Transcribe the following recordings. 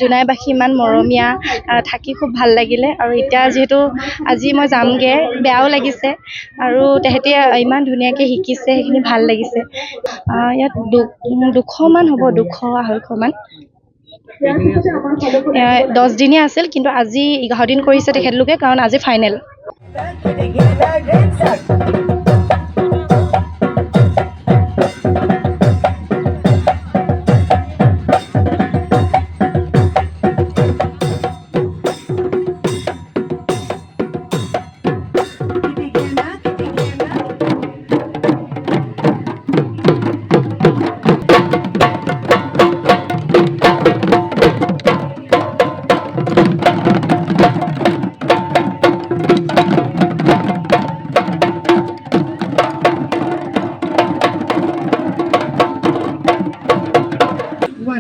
জোনাইবাসী ইমান মৰমীয়া, থাকি খুব ভাল লাগিলে। আৰু এতিয়া যিহেতু আজি মই যামগৈ, বেয়াও লাগিছে আৰু তেহেঁতি ইমান ধুনীয়াকৈ শিকিছে, সেইখিনি ভাল লাগিছে। ইয়াত 200মান হ'ব, 200-250মান। 10 দিনীয়া আছিল, কিন্তু আজি 11 দিন কৰিছে তেখেতলোকে, কাৰণ আজি ফাইনেল।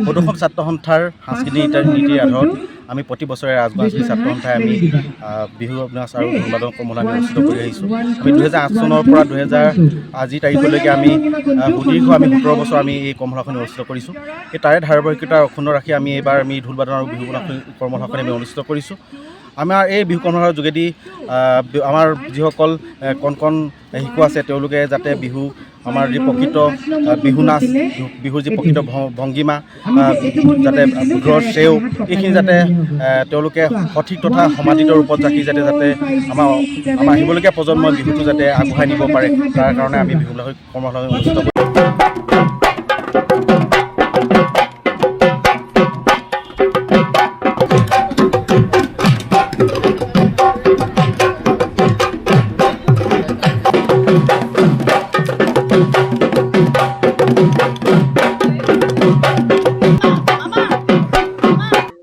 প্ৰদৰ্শক ছাত্ৰ সন্থাৰ সাংস্কৃতিক নীতিৰ আধাৰত আমি প্ৰতি বছৰে ৰাজগড় ছাত্ৰ সন্থাই আমি বিহু নাচ আৰু ঢোল কৰ্মশালা অনুষ্ঠিত কৰি আহিছোঁ। আমি 2008 চনৰ পৰা আজিৰ তাৰিখলৈকে আমি সুদীৰ্ঘ 17 বছৰ আমি এই কৰ্মশালাখন অনুষ্ঠিত কৰিছোঁ। এই তাৰে ধাৰাবাহিকতা অক্ষুণ্ণ ৰাখি আমি এইবাৰ ঢোল বাদন আৰু বিহু কৰ্মশালাখন আমি অনুষ্ঠিত কৰিছোঁ। আমাৰ এই বিহু কৰ্মশালাৰ যোগেদি আমাৰ যিসকল কণ শিশু আছে তেওঁলোকে যাতে বিহু আমাৰ যি প্ৰকৃত বিহু নাচ, বিহুৰ যি প্ৰকৃত ভংগীমা, যাতে বুধৰ চেও, এইখিনি যাতে তেওঁলোকে সঠিক তথা সমাদিত ৰূপত ৰাখি যাতে আমাৰ আহিবলগীয়া প্ৰজন্মই বিহুটো যাতে আগবঢ়াই নিব পাৰে, তাৰ কাৰণে আমি বিহু কৰ্মশালা অনুষ্ঠিত কৰিছোঁ।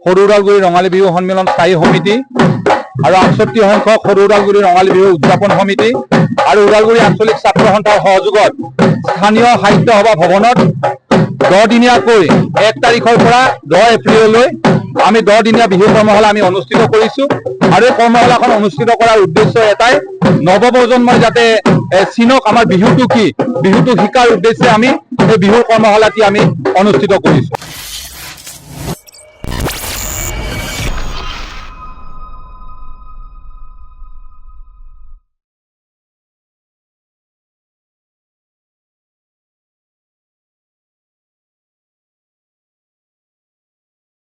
সৰু ওদালগুৰি ৰঙালী বিহু সন্মিলন স্থায়ী সমিতি আৰু 68 সংখ্যক সৰু ওদালগুৰি ৰঙালী বিহু উদযাপন সমিতি আৰু ওদালগুৰি আঞ্চলিক ছাত্ৰ সন্থাৰ সহযোগত স্থানীয় সাহিত্য সভা ভৱনত 10 দিনীয়াকৈ 1 তাৰিখৰ পৰা 10 এপ্ৰিললৈ আমি 10 দিনীয়া বিহু কৰ্মশালা আমি অনুষ্ঠিত কৰিছোঁ। আৰু এই কৰ্মশালাখন অনুষ্ঠিত কৰাৰ উদ্দেশ্য এটাই, নৱপ্ৰজন্মই যাতে চিনক আমাৰ বিহুটো কি, বিহুটো শিকাৰ উদ্দেশ্যে আমি এই বিহুৰ কৰ্মশালাটি আমি অনুষ্ঠিত কৰিছোঁ।